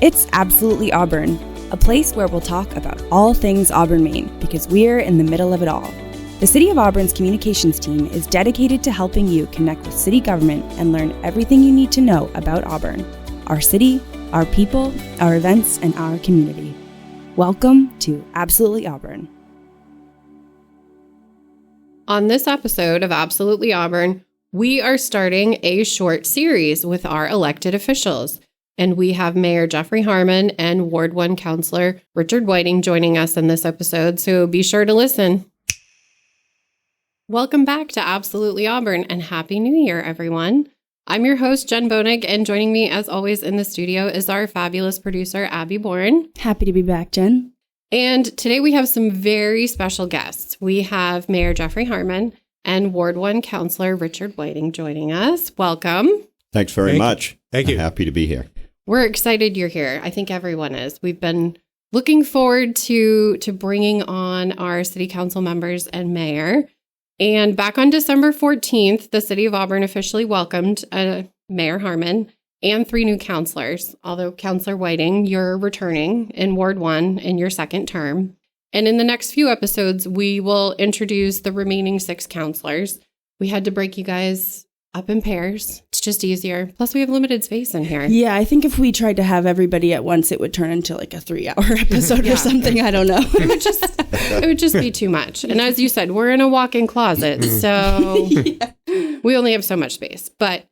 It's Absolutely Auburn, a place where we'll talk about all things Auburn, Maine, because we're in the middle of it all. The City of Auburn's communications team is dedicated to helping you connect with city government and learn everything you need to know about Auburn, our city, our people, our events, and our community. Welcome to Absolutely Auburn. On this episode of Absolutely Auburn, we are starting a short series with our elected officials. And we have Mayor Jeffrey Harmon and Ward 1 Councilor Rick Whiting joining us in this episode, so be sure to listen. Welcome back to Absolutely Auburn, and Happy New Year, everyone. I'm your host, Jenn Bonig, and joining me, as always, in the studio is our fabulous producer, Abby Bourne. Happy to be back, Jen. And today we have some very special guests. We have Mayor Jeffrey Harmon and Ward 1 Councilor Rick Whiting joining us. Welcome. Thanks very much. Thank you. I'm happy to be here. We're excited you're here. I think everyone is. We've been looking forward to bringing on our city council members and mayor. And back on December 14th, the city of Auburn officially welcomed Mayor Harmon and 3 new councilors. Although Councilor Whiting, you're returning in Ward 1 in your second term. And in the next few episodes, we will introduce the remaining 6 councilors. We had to break you guys up in pairs. It's just easier. Plus, we have limited space in here. Yeah, I think if we tried to have everybody at once, it would turn into like a 3-hour episode or something. I don't know. It would just be too much. And as you said, we're in a walk-in closet, so we only have so much space. But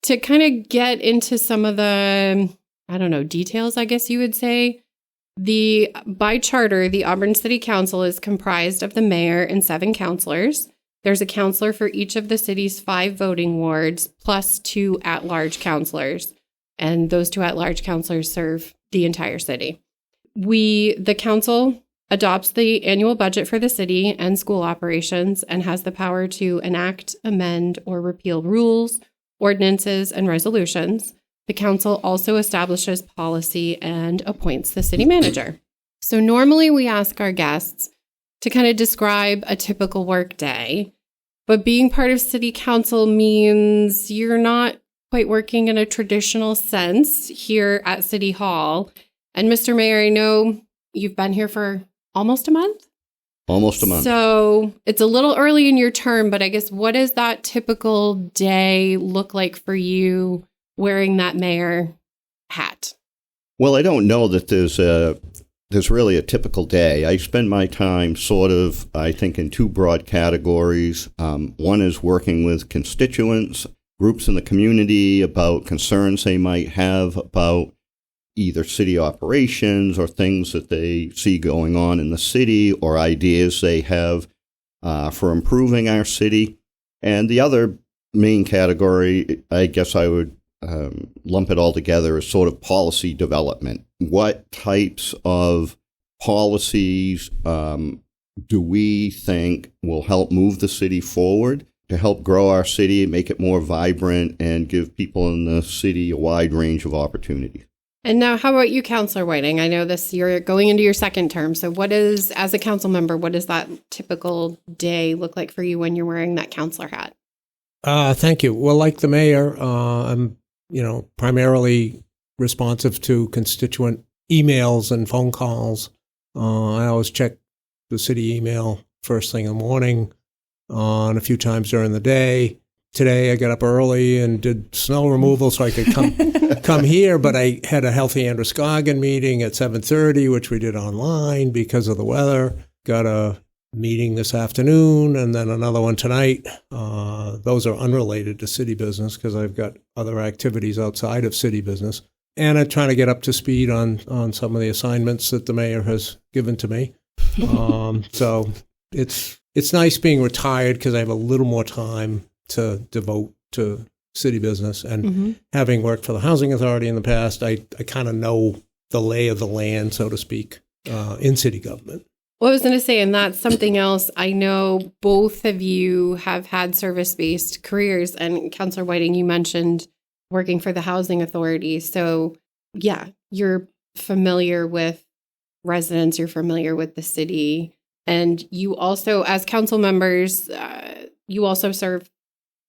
to kind of get into some of the, details, I guess you would say, by charter, the Auburn City Council is comprised of the mayor and 7 councilors. There's a councilor for each of the city's 5 voting wards, plus 2 at-large councilors. And those 2 at-large councilors serve the entire city. The council adopts the annual budget for the city and school operations and has the power to enact, amend, or repeal rules, ordinances, and resolutions. The council also establishes policy and appoints the city manager. So normally we ask our guests to kind of describe a typical work day. But being part of city council means you're not quite working in a traditional sense here at City Hall. And Mr. Mayor, I know you've been here for almost a month? Almost a month. So it's a little early in your term, but I guess what does that typical day look like for you wearing that mayor hat? Well, I don't know that there's really a typical day. I spend my time I think, in 2 broad categories. One is working with constituents, groups in the community about concerns they might have about either city operations or things that they see going on in the city or ideas they have for improving our city. And the other main category, I guess I would lump it all together as sort of policy development. What types of policies do we think will help move the city forward, to help grow our city, make it more vibrant, and give people in the city a wide range of opportunities? And now, how about you, Councilor Whiting? I know you're going into your second term. So as a council member, what does that typical day look like for you when you're wearing that councilor hat? Thank you. Well, like the mayor, I'm primarily responsive to constituent emails and phone calls. I always check the city email first thing in the morning and a few times during the day. Today I got up early and did snow removal so I could come here, but I had a Healthy Androscoggin meeting at 7:30, which we did online because of the weather. Got a meeting this afternoon and then another one tonight. Those are unrelated to city business because I've got other activities outside of city business. And I'm trying to get up to speed on some of the assignments that the mayor has given to me. So it's nice being retired because I have a little more time to devote to city business. And having worked for the Housing Authority in the past, I kind of know the lay of the land, so to speak, in city government. Well, I was going to say, and that's something else. I know both of you have had service-based careers, and Councilor Whiting, you mentioned working for the Housing Authority. So, yeah, you're familiar with residents, you're familiar with the city, and you also, as council members, you also serve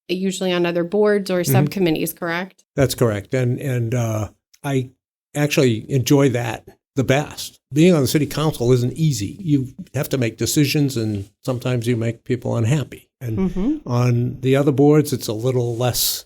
usually on other boards or subcommittees, correct? That's correct. And I actually enjoy that the best. Being on the city council isn't easy. You have to make decisions, and sometimes you make people unhappy. And on the other boards, it's a little less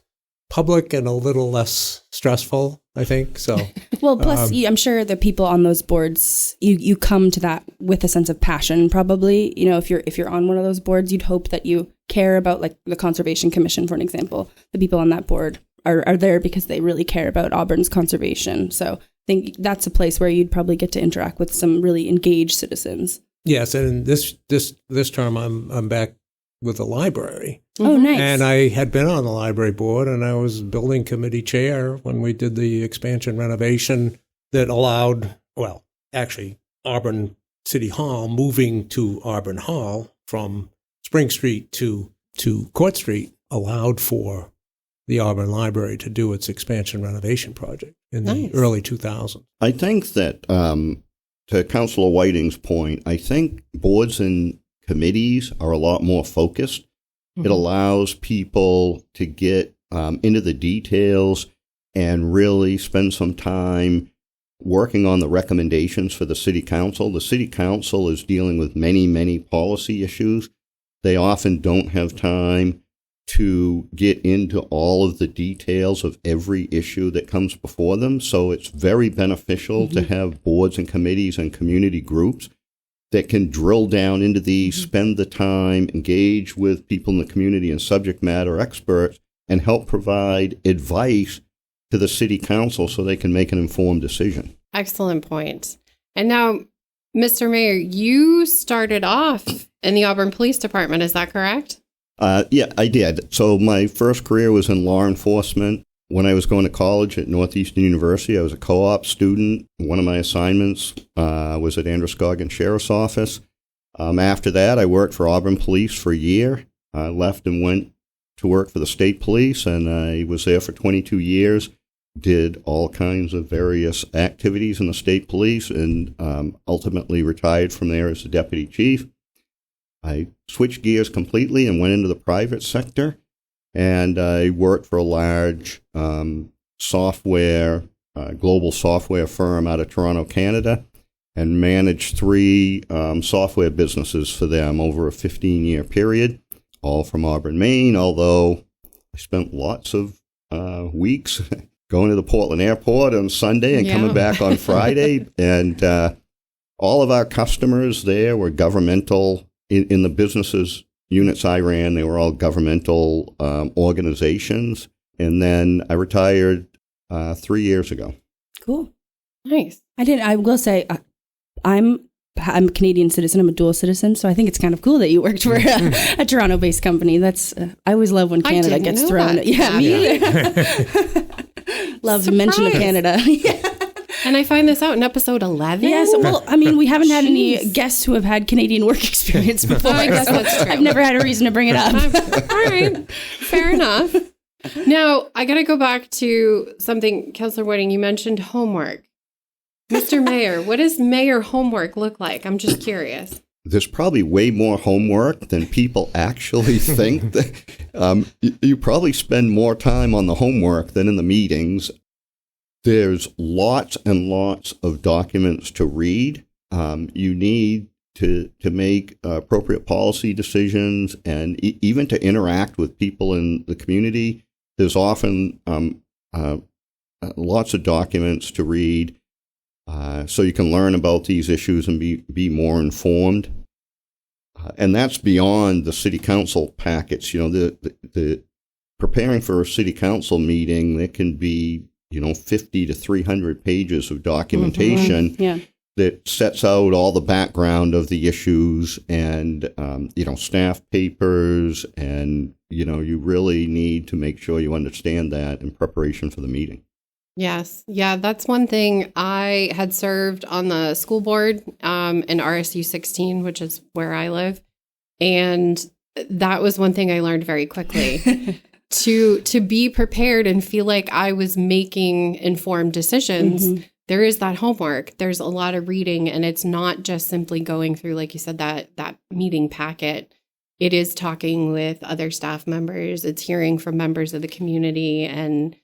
public and a little less stressful, I think. So, well, plus, I'm sure the people on those boards, you come to that with a sense of passion. Probably, if you're on one of those boards, you'd hope that you care about, like the Conservation Commission, for an example. The people on that board are there because they really care about Auburn's conservation. So I think that's a place where you'd probably get to interact with some really engaged citizens. Yes, and this term I'm back with the library. Oh, nice. And I had been on the library board, and I was building committee chair when we did the expansion renovation that allowed, well, actually, Auburn City Hall moving to Auburn Hall from Spring Street to Court Street allowed for the Auburn Library to do its expansion renovation project in the early 2000s. I think that, to Councilor Whiting's point, I think boards and committees are a lot more focused. It allows people to get into the details and really spend some time working on the recommendations for the city council. The city council is dealing with many, many policy issues. They often don't have time to get into all of the details of every issue that comes before them. So it's very beneficial to have boards and committees and community groups that can drill down into these, spend the time, engage with people in the community and subject matter experts, and help provide advice to the city council so they can make an informed decision. Excellent point. And now, Mr. Mayor, you started off in the Auburn Police Department, is that correct? Yeah, I did. So my first career was in law enforcement. When I was going to college at Northeastern University, I was a co-op student. One of my assignments was at Androscoggin Sheriff's Office. After that, I worked for Auburn Police for a year. I left and went to work for the state police, and I was there for 22 years. Did all kinds of various activities in the state police, and ultimately retired from there as the deputy chief. I switched gears completely and went into the private sector. And I worked for a large global software firm out of Toronto, Canada, and managed 3 software businesses for them over a 15-year period, all from Auburn, Maine, although I spent lots of weeks going to the Portland airport on Sunday and coming back on Friday. And all of our customers there were governmental in the businesses units I ran. They were all governmental organizations. And then I retired 3 years ago. Cool. Nice. I will say, I'm a Canadian citizen. I'm a dual citizen. So I think it's kind of cool that you worked for a Toronto-based company. That's I always love when Canada gets thrown. Yeah, me either. Love the mention of Canada. And I find this out in episode 11. Yes. Well, I mean, we haven't had any guests who have had Canadian work experience before. I guess that's true. I've never had a reason to bring it up. All right. Fair enough. Now, I got to go back to something, Councilor Whiting, you mentioned homework. Mr. Mayor, what does mayor homework look like? I'm just curious. There's probably way more homework than people actually think. You probably spend more time on the homework than in the meetings. There's lots and lots of documents to read. You need to make appropriate policy decisions and even to interact with people in the community. There's often lots of documents to read so you can learn about these issues and be more informed. And that's beyond the city council packets. You know, the preparing for a city council meeting, there can be 50 to 300 pages of documentation that sets out all the background of the issues and, staff papers. And, you really need to make sure you understand that in preparation for the meeting. Yes. Yeah, that's one thing. I had served on the school board in RSU 16, which is where I live. And that was one thing I learned very quickly. To be prepared and feel like I was making informed decisions, there is that homework. There's a lot of reading, and it's not just simply going through, like you said, that meeting packet. It is talking with other staff members. It's hearing from members of the community and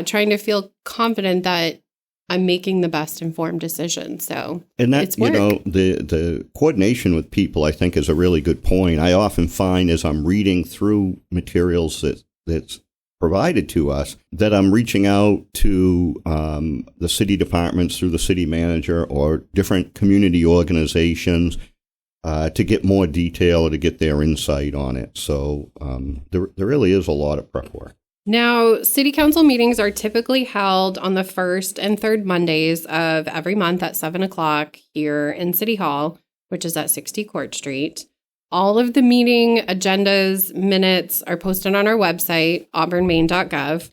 trying to feel confident that I'm making the best informed decision. So and that, it's work. The coordination with people, I think, is a really good point. I often find as I'm reading through materials that's provided to us that I'm reaching out to the city departments through the city manager or different community organizations to get more detail, to get their insight on it. So there really is a lot of prep work. Now, city council meetings are typically held on the first and third Mondays of every month at 7 o'clock here in City Hall, which is at 60 Court Street. All of the meeting agendas, minutes are posted on our website, auburnmaine.gov.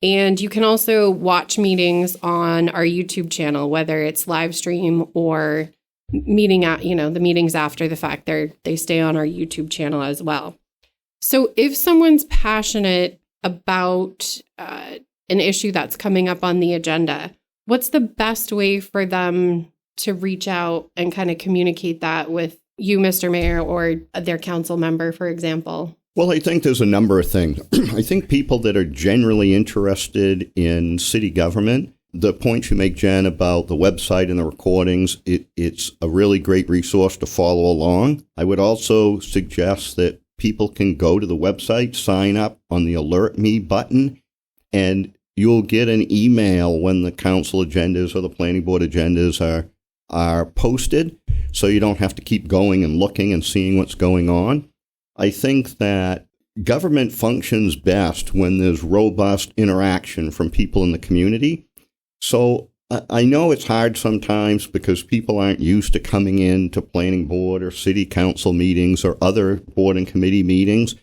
And you can also watch meetings on our YouTube channel, whether it's live stream or meeting at, the meetings after the fact. They stay on our YouTube channel as well. So if someone's passionate about an issue that's coming up on the agenda, what's the best way for them to reach out and kind of communicate that with you, Mr. Mayor, or their council member, for example? Well, I think there's a number of things. I think people that are generally interested in city government, the point you make, Jen, about the website and the recordings, it's a really great resource to follow along. I would also suggest that people can go to the website, sign up on the Alert Me button, and you'll get an email when the council agendas or the planning board agendas are posted, so you don't have to keep going and looking and seeing what's going on. I think that government functions best when there's robust interaction from people in the community. So I know it's hard sometimes because people aren't used to coming in to planning board or city council meetings or other board and committee meetings.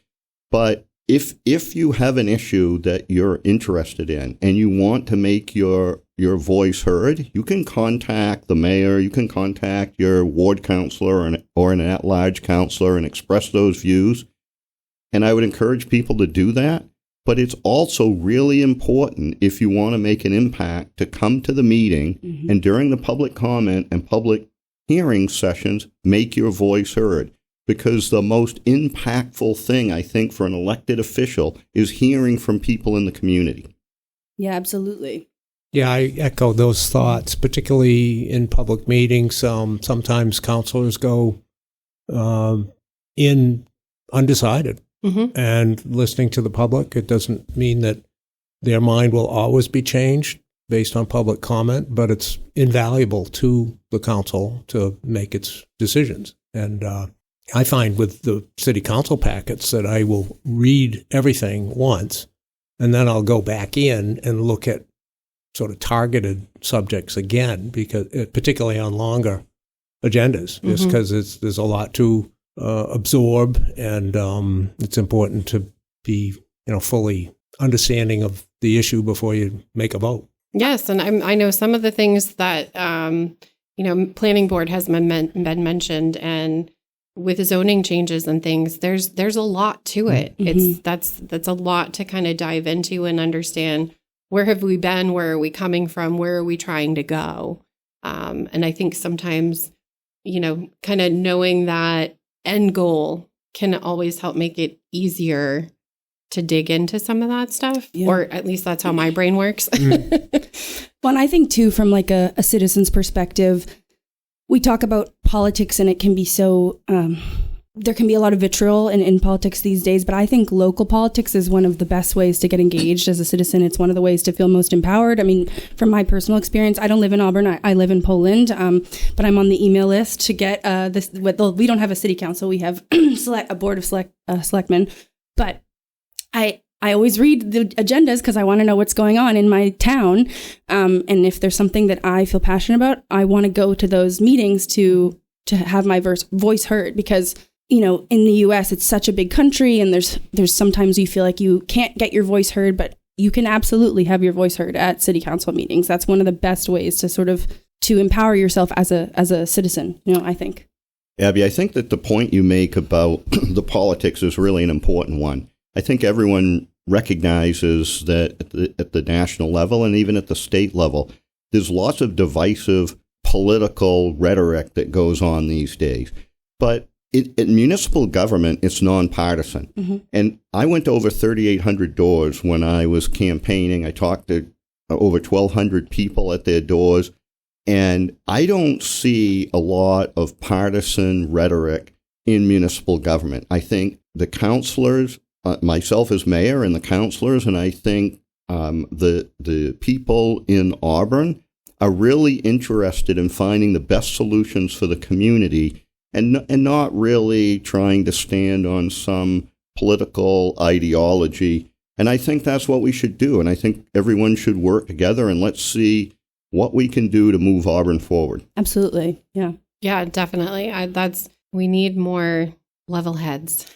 But if you have an issue that you're interested in and you want to make your voice heard, you can contact the mayor, you can contact your ward councilor or an at-large councilor and express those views. And I would encourage people to do that. But it's also really important, if you want to make an impact, to come to the meeting and during the public comment and public hearing sessions, make your voice heard. Because the most impactful thing, I think, for an elected official is hearing from people in the community. Yeah, absolutely. Yeah, I echo those thoughts, particularly in public meetings. Sometimes councilors go in undecided. And listening to the public, it doesn't mean that their mind will always be changed based on public comment, but it's invaluable to the council to make its decisions. And I find with the city council packets that I will read everything once, and then I'll go back in and look at sort of targeted subjects again, because particularly on longer agendas, just because there's a lot to absorb, and it's important to be, fully understanding of the issue before you make a vote. Yes, and I know some of the things that planning board has been mentioned, and with zoning changes and things, there's a lot to it. That's a lot to kind of dive into and understand. Where have we been? Where are we coming from? Where are we trying to go? And I think sometimes, kind of knowing that end goal can always help make it easier to dig into some of that stuff, or at least that's how my brain works. Well, and I think too, from like a citizen's perspective, we talk about politics and it can be so, there can be a lot of vitriol in politics these days, but I think local politics is one of the best ways to get engaged as a citizen. It's one of the ways to feel most empowered. I mean, from my personal experience, I don't live in Auburn. I live in Poland, but I'm on the email list to get this. We don't have a city council. We have a board of selectmen, but I always read the agendas because I want to know what's going on in my town. And if there's something that I feel passionate about, I want to go to those meetings to have my voice heard, because in the U.S., it's such a big country, and there's sometimes you feel like you can't get your voice heard, but you can absolutely have your voice heard at city council meetings. That's one of the best ways to sort of to empower yourself as a citizen, I think. Abby, I think that the point you make about the politics is really an important one. I think everyone recognizes that at the national level and even at the state level, there's lots of divisive political rhetoric that goes on these days. But in municipal government, it's nonpartisan. And I went to over 3,800 doors when I was campaigning. I talked to over 1,200 people at their doors. And I don't see a lot of partisan rhetoric in municipal government. I think the councilors, myself as mayor and the councilors, and I think the people in Auburn are really interested in finding the best solutions for the community and not really trying to stand on some political ideology. And I think that's what we should do. And I think everyone should work together, and let's see what we can do to move Auburn forward. Absolutely. Yeah. Yeah, definitely. We need more level heads.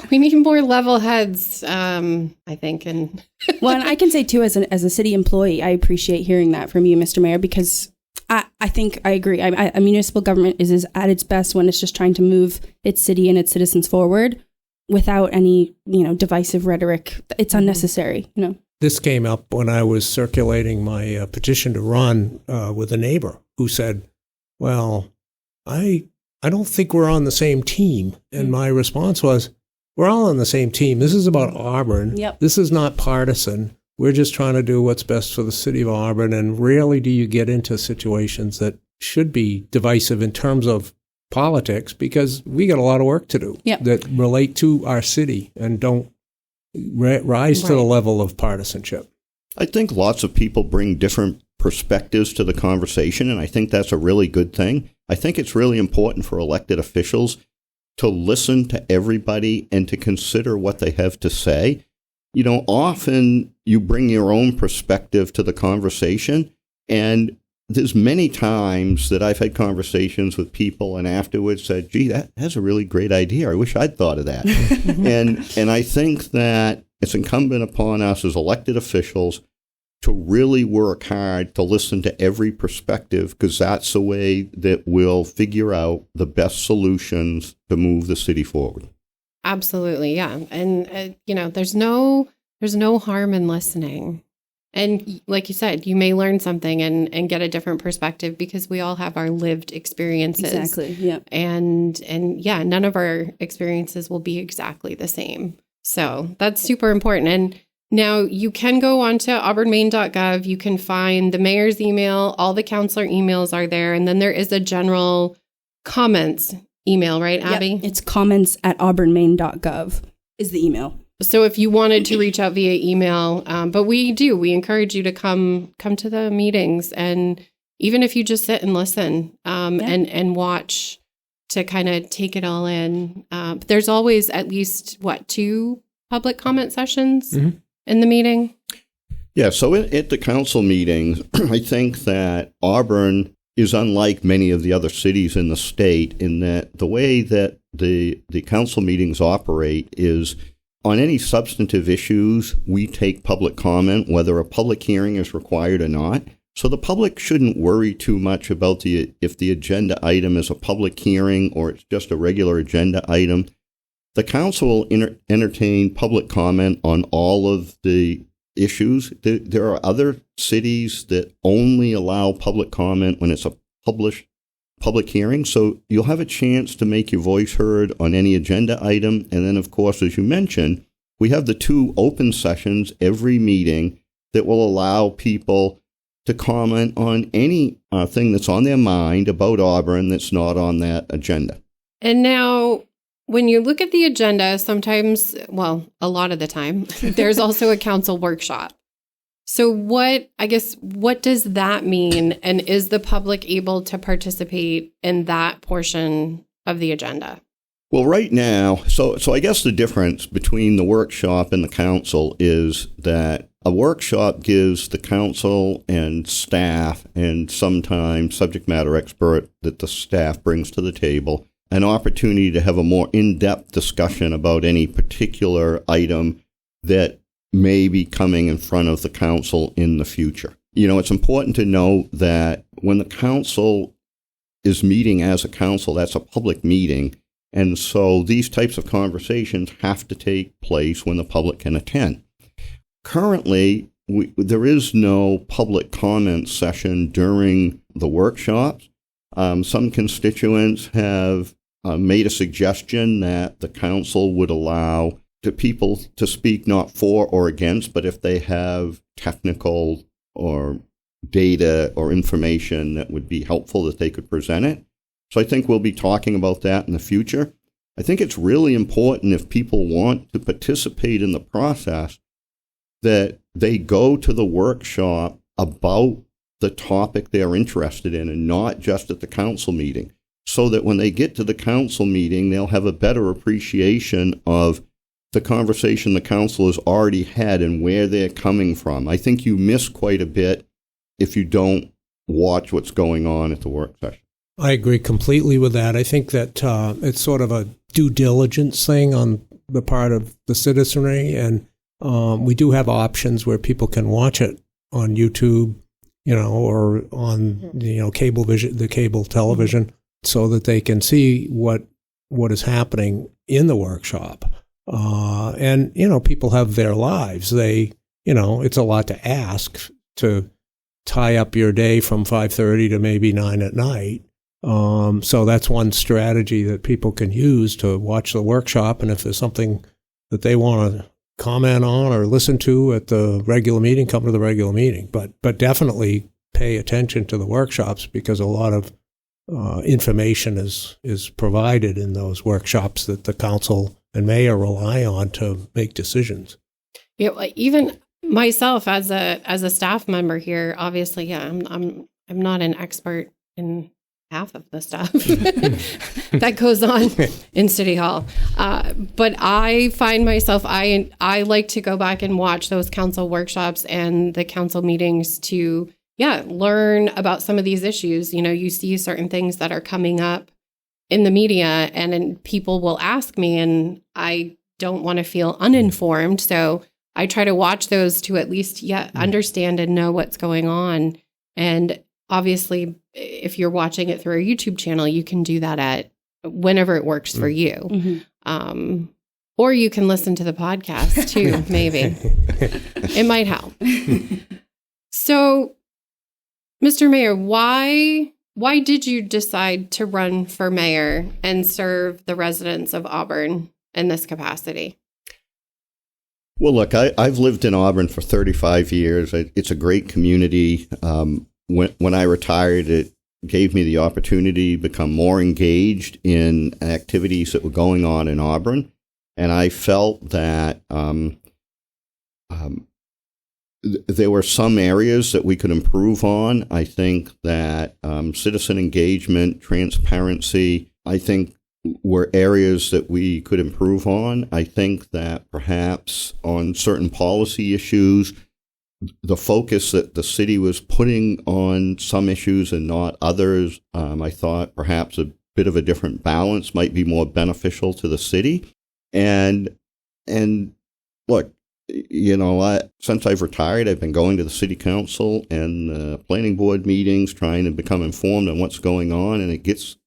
We need more level heads, I think. And well, and I can say too, as a city employee, I appreciate hearing that from you, Mr. Mayor, because I think I agree. A municipal government is at its best when it's just trying to move its city and its citizens forward without any, divisive rhetoric. It's unnecessary, This came up when I was circulating my petition to run with a neighbor who said, well, I don't think we're on the same team. And my response was, we're all on the same team. This is about Auburn. Yep. This is not partisan. We're just trying to do what's best for the city of Auburn. And rarely do you get into situations that should be divisive in terms of politics, because we got a lot of work to do that relate to our city and don't rise to the level of partisanship. I think lots of people bring different perspectives to the conversation, and I think that's a really good thing. I think it's really important for elected officials to listen to everybody and to consider what they have to say. Often you bring your own perspective to the conversation, and there's many times that I've had conversations with people and afterwards said, gee, that's a really great idea. I wish I'd thought of that. and I think that it's incumbent upon us as elected officials to really work hard to listen to every perspective, because that's the way that we'll figure out the best solutions to move the city forward. Absolutely, yeah. And, there's no harm in listening. And like you said, you may learn something and get a different perspective, because we all have our lived experiences. Exactly, yeah. And none of our experiences will be exactly the same. So that's super important. And now you can go onto auburnmaine.gov. You can find the mayor's email. All the counselor emails are there. And then there is a general comments email, right, Abby? Yep. It's comments@auburnmaine.gov is the email. So if you wanted to reach out via email, but we encourage you to come to the meetings. And even if you just sit and listen and watch to kind of take it all in, there's always at least, 2 public comment sessions in the meeting? Yeah, so at the council meetings, I think that Auburn is unlike many of the other cities in the state in that the way that the council meetings operate is on any substantive issues, we take public comment, whether a public hearing is required or not. So the public shouldn't worry too much about if the agenda item is a public hearing or it's just a regular agenda item. The council will entertain public comment on all of the issues. There are other cities that only allow public comment when it's a public hearing. So you'll have a chance to make your voice heard on any agenda item. And then, of course, as you mentioned, we have the 2 open sessions every meeting that will allow people to comment on any thing that's on their mind about Auburn that's not on that agenda. And now, when you look at the agenda, sometimes, a lot of the time, there's also a council workshop. So what does that mean? And is the public able to participate in that portion of the agenda? Well, right now, so I guess the difference between the workshop and the council is that a workshop gives the council and staff, and sometimes subject matter expert that the staff brings to the table, an opportunity to have a more in-depth discussion about any particular item that may be coming in front of the council in the future. It's important to know that when the council is meeting as a council, that's a public meeting. And so these types of conversations have to take place when the public can attend. Currently, there is no public comment session during the workshops. Some constituents have made a suggestion that the council would allow to people to speak not for or against, but if they have technical or data or information that would be helpful, that they could present it. So I think we'll be talking about that in the future. I think it's really important, if people want to participate in the process, that they go to the workshop about the topic they're interested in, and not just at the council meeting, so that when they get to the council meeting, they'll have a better appreciation of the conversation the council has already had and where they're coming from. I think you miss quite a bit if you don't watch what's going on at the work session. I agree completely with that. I think that it's sort of a due diligence thing on the part of the citizenry, and we do have options where people can watch it on YouTube, or on cable vision, the cable television, so that they can see what is happening in the workshop. And people have their lives. They, it's a lot to ask to tie up your day from 5:30 to maybe 9 at night. So that's one strategy that people can use to watch the workshop. And if there's something that they want to comment on or listen to at the regular meeting, come to the regular meeting. But definitely pay attention to the workshops, because a lot of information is provided in those workshops that the council and mayor rely on to make decisions. Yeah, even myself as a staff member here, obviously, yeah, I'm not an expert in half of the stuff that goes on in City Hall. But I find myself, I like to go back and watch those council workshops and the council meetings to, learn about some of these issues. You see certain things that are coming up in the media, and then people will ask me, and I don't want to feel uninformed. So I try to watch those to at least understand and know what's going on. And obviously, if you're watching it through a YouTube channel, you can do that at whenever it works for you. Mm-hmm. Or you can listen to the podcast too, maybe. It might help. So, Mr. Mayor, why did you decide to run for mayor and serve the residents of Auburn in this capacity? Well, look, I've lived in Auburn for 35 years. It's a great community. When I retired, it gave me the opportunity to become more engaged in activities that were going on in Auburn. And I felt that there were some areas that we could improve on. I think that citizen engagement, transparency, I think were areas that we could improve on. I think that perhaps on certain policy issues, the focus that the city was putting on some issues and not others, I thought perhaps a bit of a different balance might be more beneficial to the city. And look, since I've retired, I've been going to the city council and planning board meetings, trying to become informed on what's going on. And it gets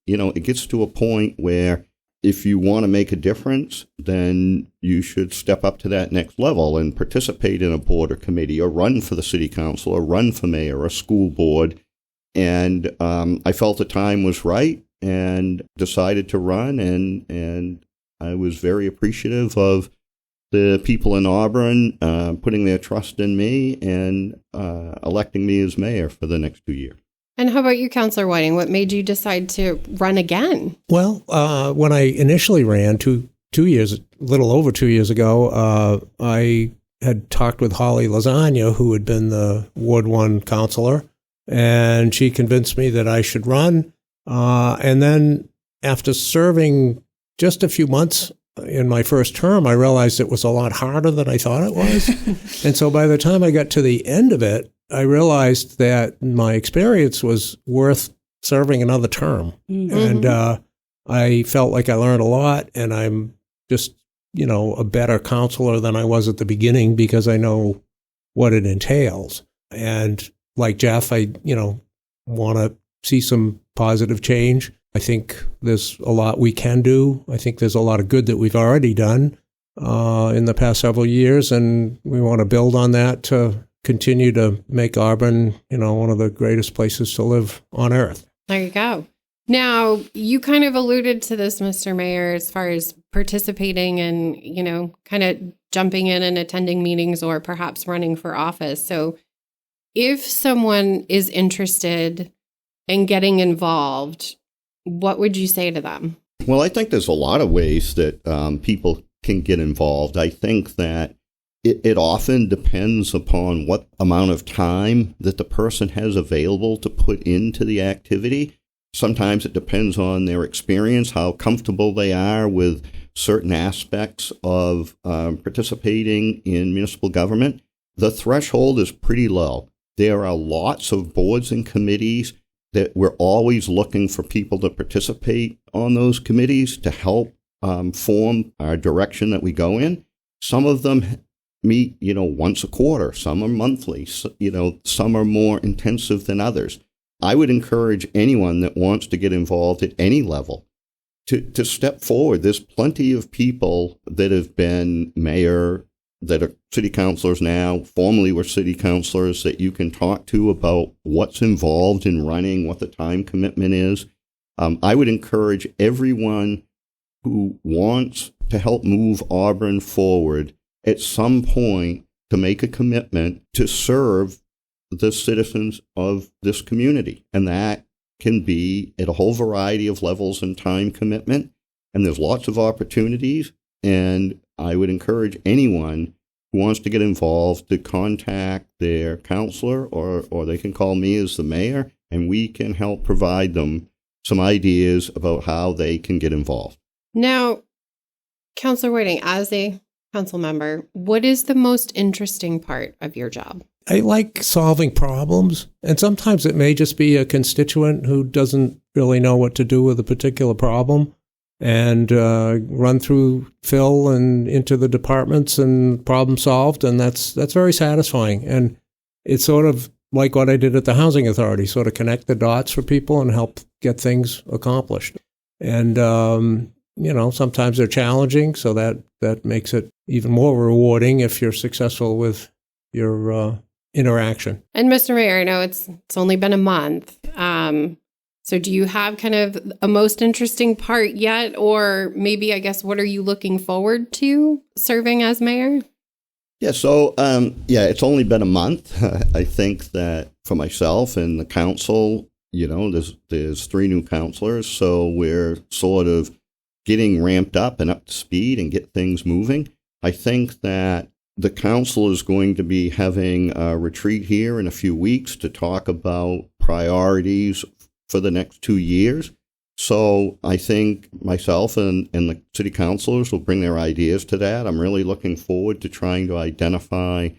to a point where if you want to make a difference, then you should step up to that next level and participate in a board or committee, or run for the city council, or run for mayor or school board. And I felt the time was right and decided to run. And I was very appreciative of the people in Auburn putting their trust in me and electing me as mayor for the next 2 years. And how about you, Councilor Whiting? What made you decide to run again? Well, when I initially ran a little over 2 years ago, I had talked with Holly Lasagna, who had been the Ward 1 councilor, and she convinced me that I should run. And then after serving just a few months in my first term, I realized it was a lot harder than I thought it was. And so by the time I got to the end of it, I realized that my experience was worth serving another term. Mm-hmm. And I felt like I learned a lot, and I'm just, a better counselor than I was at the beginning, because I know what it entails. And like Jeff, I, want to see some positive change. I think there's a lot we can do. I think there's a lot of good that we've already done in the past several years, and we want to build on that to continue to make Auburn, one of the greatest places to live on earth. There you go. Now, you kind of alluded to this, Mr. Mayor, as far as participating and, you know, kind of jumping in and attending meetings or perhaps running for office. So if someone is interested in getting involved, what would you say to them? Well, I think there's a lot of ways that people can get involved. I think that it often depends upon what amount of time that the person has available to put into the activity. Sometimes it depends on their experience, how comfortable they are with certain aspects of participating in municipal government. The threshold is pretty low. There are lots of boards and committees that we're always looking for people to participate on those committees to help form our direction that we go in. Some of them meet, once a quarter. Some are monthly. Some are more intensive than others. I would encourage anyone that wants to get involved at any level to step forward. There's plenty of people that have been mayor, that are city councilors now, formerly were city councilors, that you can talk to about what's involved in running, what the time commitment is. I would encourage everyone who wants to help move Auburn forward at some point to make a commitment to serve the citizens of this community. And that can be at a whole variety of levels and time commitment. And there's lots of opportunities. And I would encourage anyone who wants to get involved to contact their counselor, or they can call me as the mayor, and we can help provide them some ideas about how they can get involved. Now, Councilor Whiting, as a council member, what is the most interesting part of your job? I like solving problems, and sometimes it may just be a constituent who doesn't really know what to do with a particular problem, and run through Phil and into the departments and problem solved, and that's very satisfying. And it's sort of like what I did at the Housing Authority, sort of connect the dots for people and help get things accomplished. And sometimes they're challenging, so that makes it even more rewarding if you're successful with your interaction. And Mr. Mayor, I know it's only been a month. So do you have kind of a most interesting part yet? Or maybe, I guess, what are you looking forward to serving as mayor? Yeah, so, it's only been a month. I think that for myself and the council, there's 3 new councilors. So we're sort of getting ramped up and up to speed and get things moving. I think that the council is going to be having a retreat here in a few weeks to talk about priorities for the next 2 years. So I think myself and the city councilors will bring their ideas to that. I'm really looking forward to trying to identify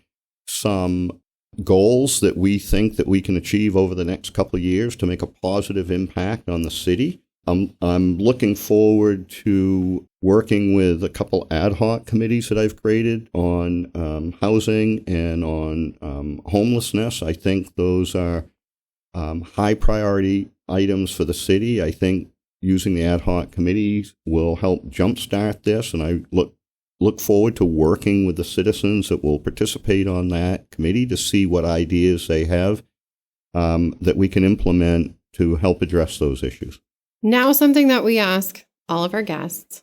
some goals that we think that we can achieve over the next couple of years to make a positive impact on the city. I'm looking forward to working with a couple ad hoc committees that I've created on housing and on homelessness. I think those are high priority items for the city. I think using the ad hoc committees will help jumpstart this, and I look forward to working with the citizens that will participate on that committee to see what ideas they have that we can implement to help address those issues. Now, something that we ask all of our guests,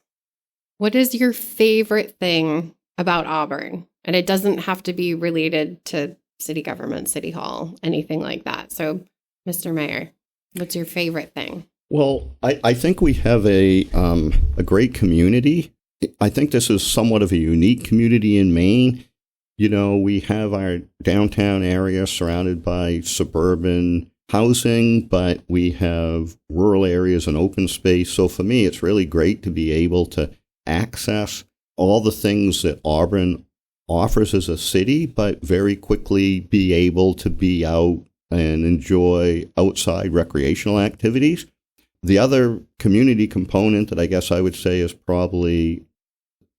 what is your favorite thing about Auburn? And it doesn't have to be related to city government, city hall, anything like that. So, Mr. Mayor, what's your favorite thing? Well, I think we have a great community. I think this is somewhat of a unique community in Maine. We have our downtown area surrounded by suburban housing, but we have rural areas and open space. So for me, it's really great to be able to access all the things that Auburn offers as a city, but very quickly be able to be out and enjoy outside recreational activities. The other community component that I guess I would say is probably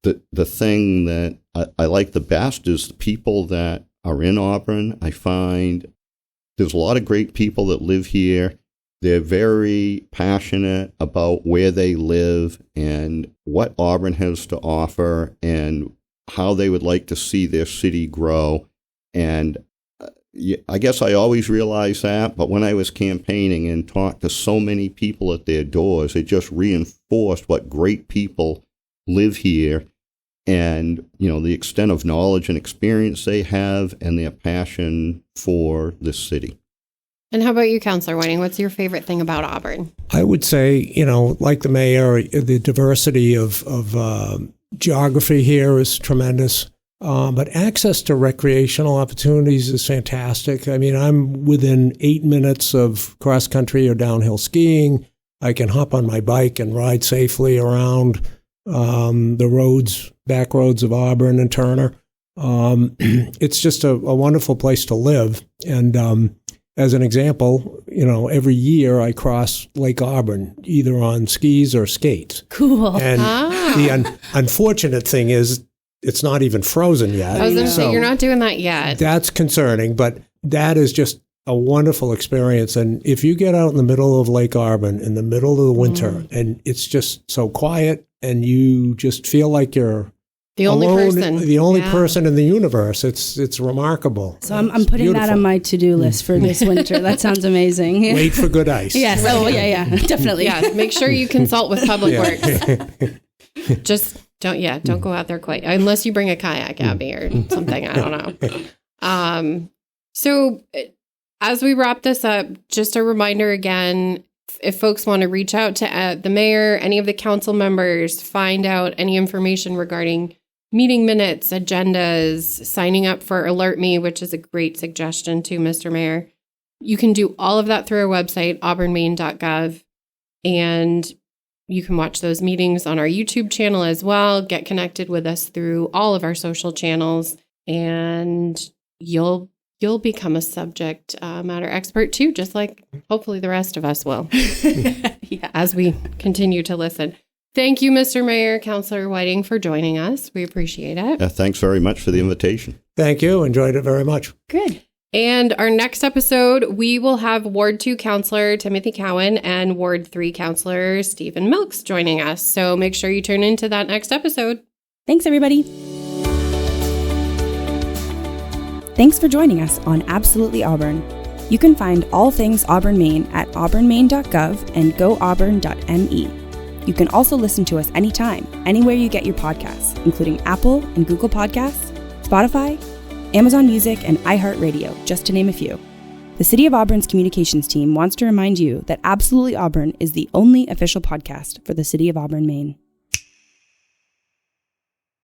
the thing that I like the best is the people that are in Auburn. I find there's a lot of great people that live here. They're very passionate about where they live and what Auburn has to offer and how they would like to see their city grow. And I guess I always realized that, but when I was campaigning and talked to so many people at their doors, it just reinforced what great people live here and, the extent of knowledge and experience they have and their passion for this city. And how about you, Councilor Whiting? What's your favorite thing about Auburn? I would say, like the mayor, the diversity of geography here is tremendous. But access to recreational opportunities is fantastic. I mean, I'm within 8 minutes of cross-country or downhill skiing. I can hop on my bike and ride safely around the back roads of Auburn and Turner. It's just a wonderful place to live. And as an example, every year I cross Lake Auburn, either on skis or skates. Cool. And the unfortunate thing is it's not even frozen yet. I was going to say, you're not doing that yet. That's concerning, but that is just a wonderful experience. And if you get out in the middle of Lake Auburn in the middle of the winter, and it's just so quiet, and you just feel like you're the only person in the universe. It's remarkable. So I'm putting beautiful. That on my to-do list for this winter. That sounds amazing. Wait for good ice. Yes. Oh, yeah, definitely. Yeah. Make sure you consult with Public Works. Just don't go out there quite unless you bring a kayak, Abby, or something. I don't know. So as we wrap this up, just a reminder again. If folks want to reach out to the mayor, any of the council members, find out any information regarding meeting minutes, agendas, signing up for Alert Me, which is a great suggestion too, Mr. Mayor. You can do all of that through our website, auburnmaine.gov, and you can watch those meetings on our YouTube channel as well. Get connected with us through all of our social channels, and you'll become a subject matter expert too, just like hopefully the rest of us will as we continue to listen. Thank you, Mr. Mayor, Councilor Whiting, for joining us. We appreciate it. Thanks very much for the invitation. Thank you. Enjoyed it very much. Good. And our next episode, we will have Ward 2 Councilor Timothy Cowan and Ward 3 Councilor Stephen Milks joining us. So make sure you tune into that next episode. Thanks, everybody. Thanks for joining us on Absolutely Auburn. You can find all things Auburn, Maine at auburnmaine.gov and goauburn.me. You can also listen to us anytime, anywhere you get your podcasts, including Apple and Google Podcasts, Spotify, Amazon Music, and iHeartRadio, just to name a few. The City of Auburn's communications team wants to remind you that Absolutely Auburn is the only official podcast for the City of Auburn, Maine.